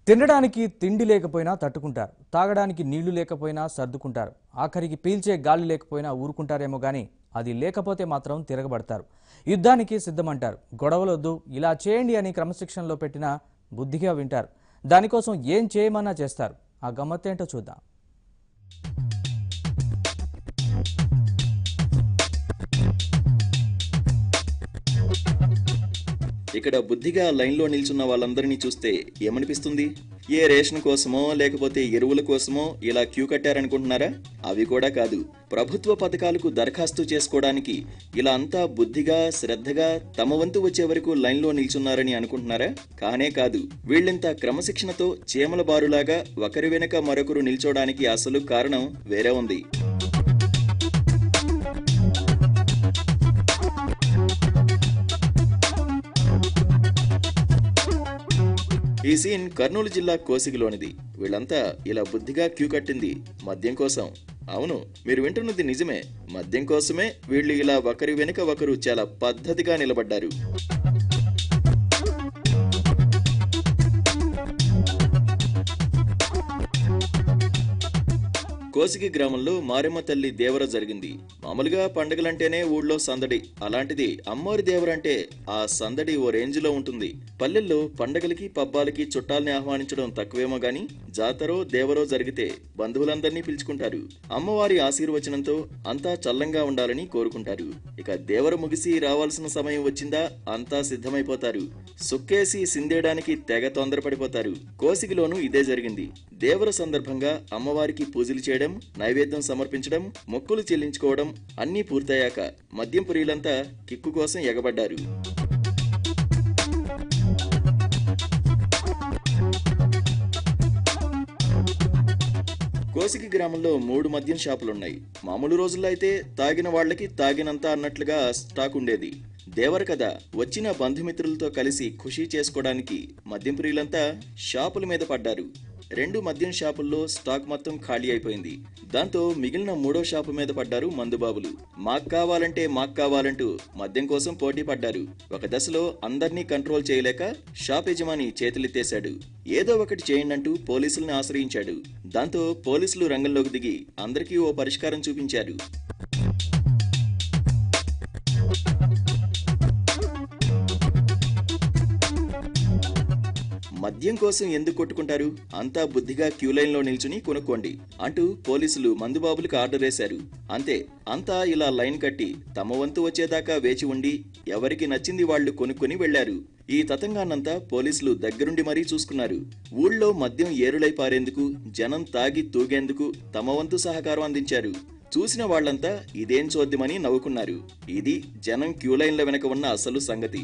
తినడానికి తిండి లేకపోయినా తట్టుకుంటారు, తాగడానికి నీళ్లు లేకపోయినా సర్దుకుంటారు, ఆఖరికి పీల్చే గాలి లేకపోయినా ఊరుకుంటారేమో గానీ అది లేకపోతే మాత్రం తిరగబడతారు. యుద్ధానికి సిద్ధమంటారు. గొడవలొద్దు, ఇలా చేయండి అని క్రమశిక్షణలో పెట్టినా బుద్ధిగా వింటారు. దానికోసం ఏం చేయమన్నా చేస్తారు. ఆ గమ్మత్తేంటో చూద్దాం. ఇక్కడ బుద్ధిగా లైన్లో నిల్చున్న వాళ్ళందరినీ చూస్తే ఏమనిపిస్తుంది? ఏ రేషన్ కోసమో లేకపోతే ఎరువుల కోసమో ఇలా క్యూ కట్టారనుకుంటున్నారా? అవి కూడా కాదు. ప్రభుత్వ పథకాలకు దరఖాస్తు చేసుకోవడానికి ఇలా అంతా బుద్ధిగా శ్రద్ధగా తమ వంతు వచ్చే వరకు లైన్లో నిల్చున్నారని అనుకుంటున్నారా? కానే కాదు. వీళ్ళింత క్రమశిక్షణతో చీమల బారులాగా ఒకరి వెనుక మరొకరు నిల్చోడానికి అసలు కారణం వేరే ఉంది. ఈ సీన్ కర్నూలు జిల్లా కోసిగిలోనిది. వీళ్ళంతా ఇలా బుద్ధిగా క్యూ కట్టింది మద్యం కోసం. అవును, మీరు వింటున్నది నిజమే. మద్యం కోసమే వీళ్ళు ఇలా ఒకరి వెనుక ఒకరు చాలా పద్ధతిగా నిలబడ్డారు. కోసిగి గ్రామంలో మారెమ్మ తల్లి దేవర జరిగింది. మామూలుగా పండుగలంటేనే ఊళ్ళో సందడి. అలాంటిది అమ్మవారి దేవరంటే ఆ సందడి ఓ రేంజ్ లో ఉంటుంది. పల్లెల్లో పండగలకి పబ్బాలకి చుట్టాలని ఆహ్వానించడం తక్కువేమో గాని జాతరో దేవరో జరిగితే బంధువులందరినీ పిలుచుకుంటారు. అమ్మవారి ఆశీర్వచనంతో అంతా చల్లంగా ఉండాలని కోరుకుంటారు. ఇక దేవర ముగిసి రావాల్సిన సమయం వచ్చిందా అంతా సిద్ధమైపోతారు. సుక్కేసి సిందేయడానికి తెగ తొందరపడిపోతారు. కోసిగిలోనూ ఇదే జరిగింది. దేవర సందర్భంగా అమ్మవారికి పూజలు చేయడం, నైవేద్యం సమర్పించడం, మొక్కులు చెల్లించుకోవడం అన్నీ పూర్తయ్యాక మద్యం పురీలంతా కిక్కు కోసం ఎగబడ్డారు. కోసిగి గ్రామంలో 3 మద్యం షాపులున్నాయి. మామూలు రోజుల్లో అయితే తాగిన వాళ్లకి తాగినంత అన్నట్లుగా స్టాక్ ఉండేది. దేవర కదా, వచ్చిన బంధుమిత్రులతో కలిసి ఖుషీ చేసుకోవడానికి మద్యం ప్రియులంతా షాపుల మీద పడ్డారు. 2 మద్యం షాపుల్లో స్టాక్ మొత్తం ఖాళీ అయిపోయింది. దాంతో మిగిలిన 3వ షాపు మీద పడ్డారు మందుబాబులు. మాకు కావాలంటూ మద్యం కోసం పోటీ పడ్డారు. ఒక దశలో అందర్నీ కంట్రోల్ చేయలేక షాప్ యజమాని చేతులెత్తేశాడు. ఏదో ఒకటి చేయండంటూ పోలీసుల్ని ఆశ్రయించాడు. దాంతో పోలీసులు రంగంలోకి దిగి అందరికీ ఓ పరిష్కారం చూపించారు. మద్యం కోసం ఎందుకు కొట్టుకుంటారు? అంతా బుద్ధిగా క్యూ లైన్ లో నిల్చుని కొనుక్కోండి అంటూ పోలీసులు మందుబాబులకు ఆర్డర్ వేశారు. అంతే, అంతా ఇలా లైన్ కట్టి తమ వంతు వచ్చేదాకా వేచి ఉండి ఎవరికి నచ్చింది వాళ్లు కొనుక్కొని వెళ్లారు. ఈ తతంగాన్నంతా పోలీసులు దగ్గరుండి మరీ చూసుకున్నారు. ఊళ్ళో మద్యం ఏరులై పారేందుకు, జనం తాగి తూగేందుకు తమ వంతు సహకారం అందించారు. చూసిన వాళ్లంతా ఇదేం చోద్యమని నవ్వుకున్నారు. ఇది జనం క్యూ లైన్ల వెనక ఉన్న అసలు సంగతి.